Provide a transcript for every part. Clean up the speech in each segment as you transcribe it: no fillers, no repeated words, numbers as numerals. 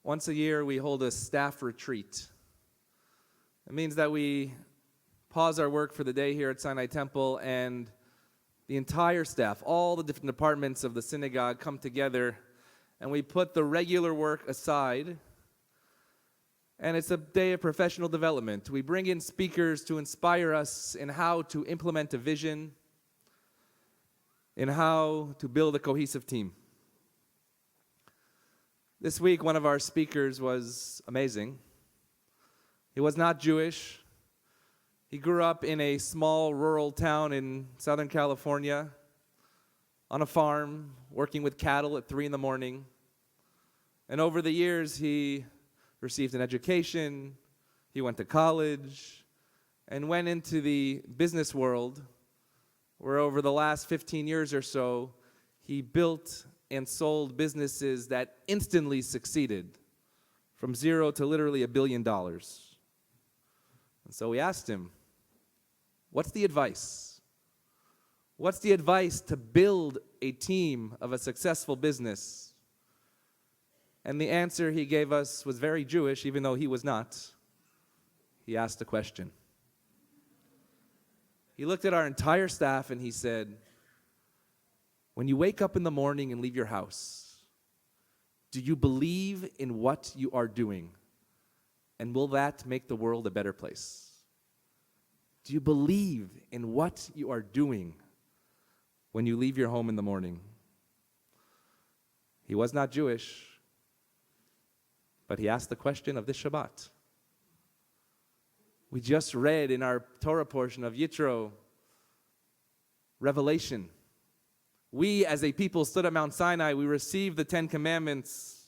Once a year, we hold a staff retreat. It means that we pause our work for the day here at Sinai Temple, and the entire staff, all the different departments of the synagogue, come together, and we put the regular work aside, and it's a day of professional development. We bring in speakers to inspire us in how to implement a vision, in how to build a cohesive team. This week, one of our speakers was amazing. He was not Jewish. He grew up in a small rural town in Southern California, on a farm, working with cattle at 3 a.m. And over the years, he received an education, he went to college, and went into the business world, where over the last 15 years or so, he built and sold businesses that instantly succeeded, from zero to literally $1 billion. And so we asked him, what's the advice? What's the advice to build a team of a successful business? And the answer he gave us was very Jewish, even though he was not. He asked a question. He looked at our entire staff and he said, when you wake up in the morning and leave your house, do you believe in what you are doing? And will that make the world a better place? Do you believe in what you are doing when you leave your home in the morning? He was not Jewish, but he asked the question of this Shabbat. We just read in our Torah portion of Yitro, Revelation. We as a people stood at Mount Sinai, we received the 10 Commandments.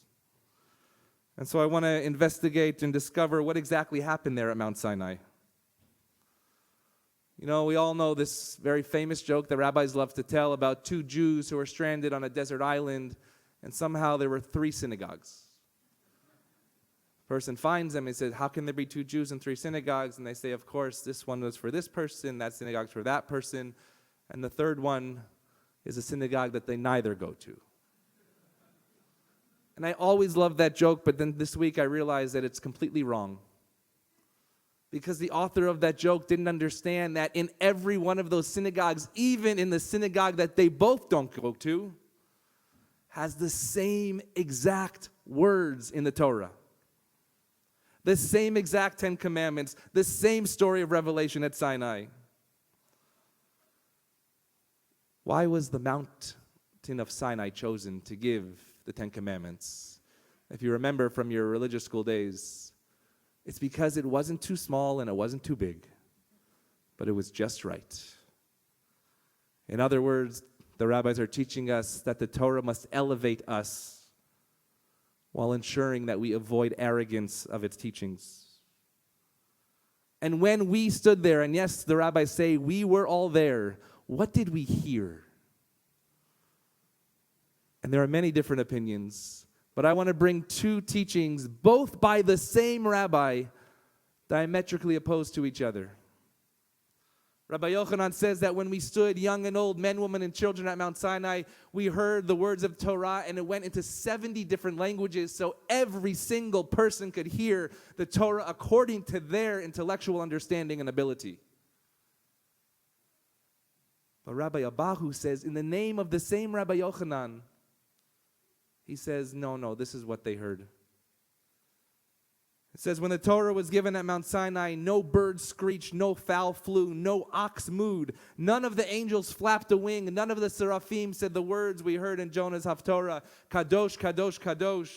And so I want to investigate and discover what exactly happened there at Mount Sinai. You know, we all know this very famous joke that rabbis love to tell about two Jews who were stranded on a desert island, and somehow there were 3 synagogues. Person finds them and says, how can there be 2 Jews and 3 synagogues? And they say, of course, this one was for this person, that synagogue's for that person, and the third one is a synagogue that they neither go to. And I always loved that joke, but then this week I realized that it's completely wrong. Because the author of that joke didn't understand that in every one of those synagogues, even in the synagogue that they both don't go to, has the same exact words in the Torah. The same exact 10 Commandments, the same story of Revelation at Sinai. Why was the mountain of Sinai chosen to give the 10 Commandments? If you remember from your religious school days, it's because it wasn't too small and it wasn't too big, but it was just right. In other words, the rabbis are teaching us that the Torah must elevate us while ensuring that we avoid arrogance of its teachings. And when we stood there, and yes, the rabbis say we were all there, what did we hear? And there are many different opinions, but I want to bring 2 teachings, both by the same rabbi, diametrically opposed to each other. Rabbi Yochanan says that when we stood, young and old, men, women, and children at Mount Sinai, we heard the words of Torah, and it went into 70 different languages, so every single person could hear the Torah according to their intellectual understanding and ability. But Rabbi Abahu says, in the name of the same Rabbi Yochanan, he says, no, this is what they heard. It says, when the Torah was given at Mount Sinai, no bird screeched, no fowl flew, no ox mooed. None of the angels flapped a wing. None of the seraphim said the words we heard in Jonah's Haftorah, Kadosh, Kadosh, Kadosh.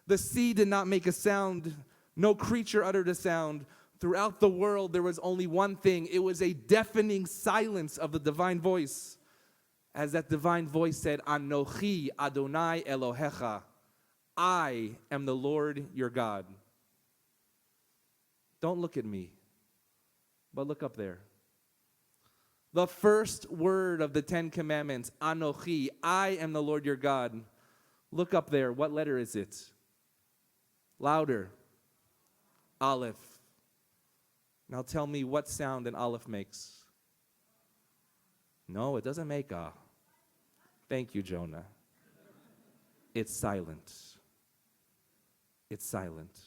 The sea did not make a sound. No creature uttered a sound. Throughout the world, there was only one thing. It was a deafening silence of the divine voice. As that divine voice said, Anochi Adonai Elohecha. I am the Lord your God. Don't look at me, but look up there. The first word of the 10 Commandments, Anochi, I am the Lord your God. Look up there. What letter is it? Louder. Aleph. Now tell me what sound an aleph makes. No, it doesn't make a. Thank you, Jonah. It's silent. it's silent.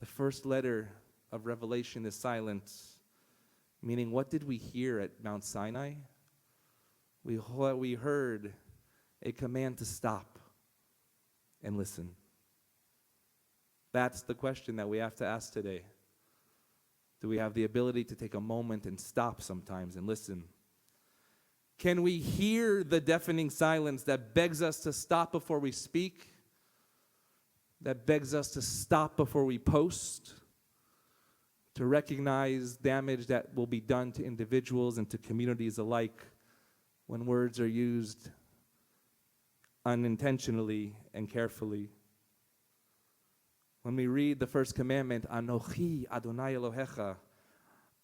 The first letter of Revelation is silent, meaning what did we hear at Mount Sinai? We heard a command to stop and listen. That's the question that we have to ask today. Do we have the ability to take a moment and stop sometimes and listen? Can we hear the deafening silence that begs us to stop before we speak? That begs us to stop before we post? To recognize damage that will be done to individuals and to communities alike when words are used unintentionally and carefully. When we read the first commandment, Anochi Adonai Elohecha,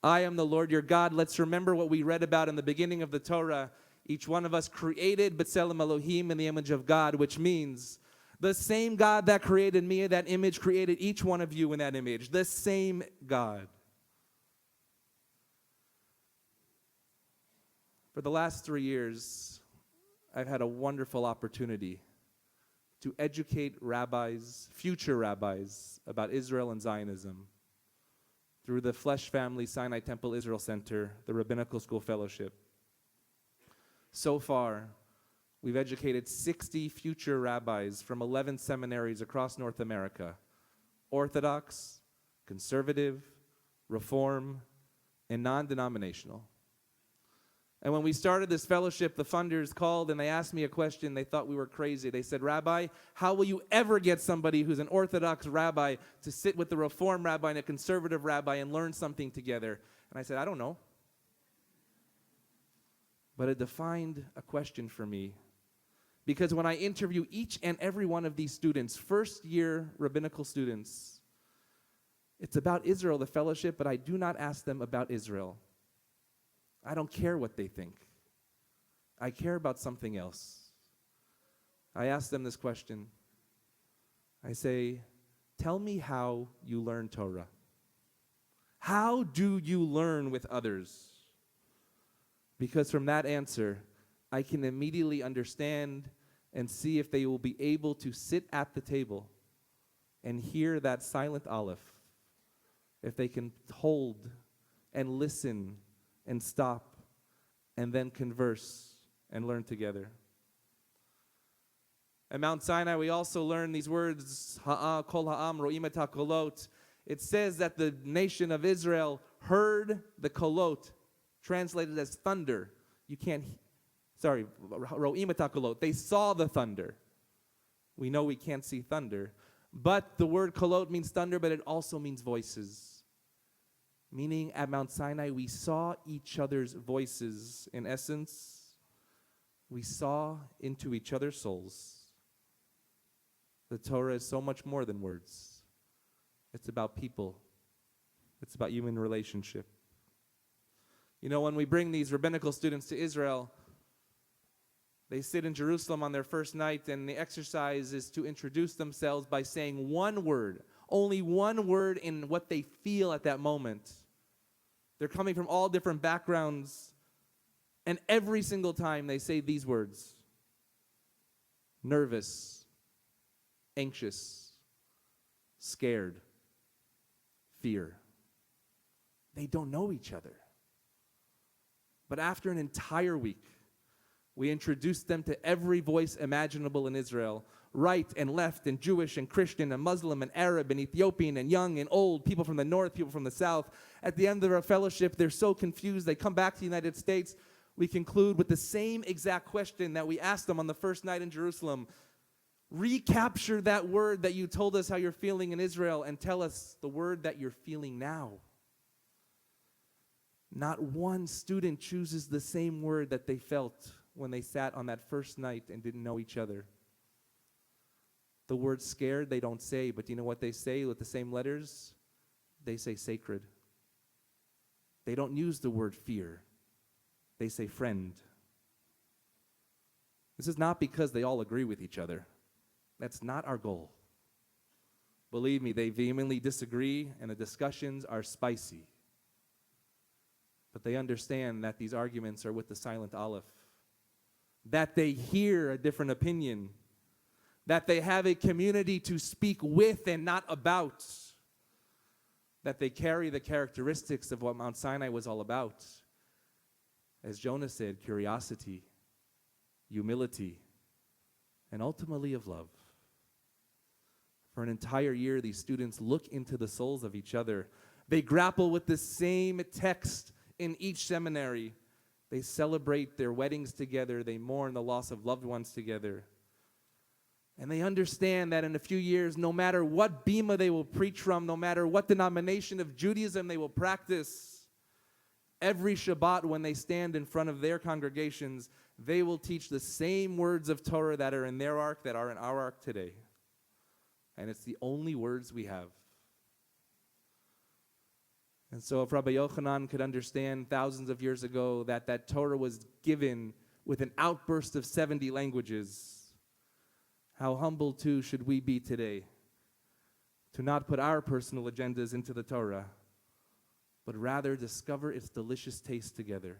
I am the Lord your God, let's remember what we read about in the beginning of the Torah. Each one of us created B'Tselem Elohim in the image of God, which means the same God that created me, that image created each one of you in that image. The same God. For the last 3 years, I've had a wonderful opportunity to educate rabbis, future rabbis, about Israel and Zionism through the Flesh Family Sinai Temple Israel Center, the Rabbinical School Fellowship. So far, we've educated 60 future rabbis from 11 seminaries across North America, Orthodox, Conservative, Reform, and non-denominational. And when we started this fellowship, the funders called and they asked me a question. They thought we were crazy. They said, Rabbi, how will you ever get somebody who's an Orthodox rabbi to sit with a Reform rabbi and a Conservative rabbi and learn something together? And I said, I don't know. But it defined a question for me. Because when I interview each and every one of these students, first-year rabbinical students, it's about Israel, the fellowship, but I do not ask them about Israel. I don't care what they think. I care about something else. I ask them this question. I say, tell me how you learn Torah. How do you learn with others? Because from that answer, I can immediately understand and see if they will be able to sit at the table and hear that silent aleph, if they can hold and listen and stop, and then converse and learn together. At Mount Sinai, we also learn these words, kol ha'am ro'im et ha'kolot. It says that the nation of Israel heard the kolot, translated as thunder. Ro'im et ha'kolot. They saw the thunder. We know we can't see thunder, but the word kolot means thunder, but it also means voices. Meaning at Mount Sinai, we saw each other's voices. In essence, we saw into each other's souls. The Torah is so much more than words. It's about people. It's about human relationship. You know, when we bring these rabbinical students to Israel, they sit in Jerusalem on their first night, and the exercise is to introduce themselves by saying one word. Only one word in what they feel at that moment. They're coming from all different backgrounds, and every single time they say these words: nervous, anxious, scared, fear. They don't know each other. But after an entire week, we introduced them to every voice imaginable in Israel, right and left and Jewish and Christian and Muslim and Arab and Ethiopian and young and old, people from the north, people from the south. At the end of our fellowship, they're so confused. They come back to the United States. We conclude with the same exact question that we asked them on the first night in Jerusalem. Recapture that word that you told us how you're feeling in Israel and tell us the word that you're feeling now. Not one student chooses the same word that they felt when they sat on that first night and didn't know each other. The word scared they don't say, but do you know what they say with the same letters? They say sacred. They don't use the word fear. They say friend. This is not because they all agree with each other. That's not our goal. Believe me, they vehemently disagree, and the discussions are spicy. But they understand that these arguments are with the silent aleph, that they hear a different opinion, that they have a community to speak with and not about, that they carry the characteristics of what Mount Sinai was all about. As Jonah said, curiosity, humility, and ultimately of love. For an entire year, these students look into the souls of each other. They grapple with the same text in each seminary. They celebrate their weddings together. They mourn the loss of loved ones together. And they understand that in a few years, no matter what bima they will preach from, no matter what denomination of Judaism they will practice, every Shabbat when they stand in front of their congregations, they will teach the same words of Torah that are in their ark, that are in our ark today. And it's the only words we have. And so if Rabbi Yochanan could understand thousands of years ago that that Torah was given with an outburst of 70 languages, how humble too should we be today to not put our personal agendas into the Torah, but rather discover its delicious taste together.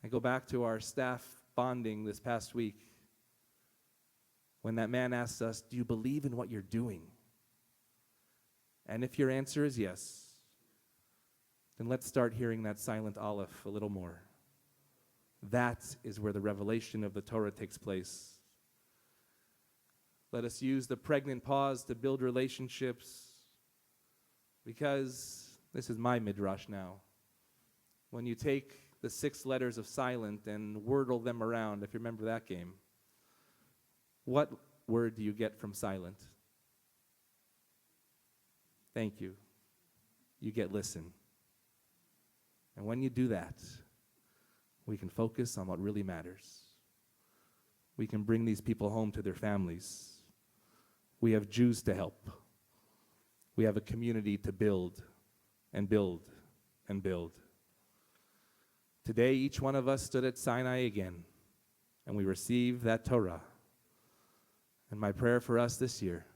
I go back to our staff bonding this past week when that man asked us, do you believe in what you're doing? And if your answer is yes, then let's start hearing that silent aleph a little more. That is where the revelation of the Torah takes place. Let us use the pregnant pause to build relationships, because this is my midrash now. When you take the 6 letters of silent and wordle them around, if you remember that game, what word do you get from silent? Thank you. You get listen. And when you do that, we can focus on what really matters. We can bring these people home to their families. We have Jews to help. We have a community to build and build and build. Today, each one of us stood at Sinai again, and we received that Torah. And my prayer for us this year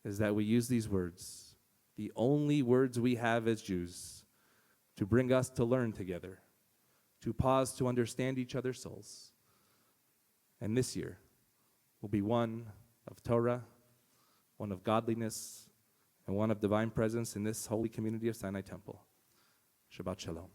is that we use these words, the only words we have as Jews, to bring us to learn together, to pause to understand each other's souls. And this year will be one of Torah, one of godliness, and one of divine presence in this holy community of Sinai Temple. Shabbat Shalom.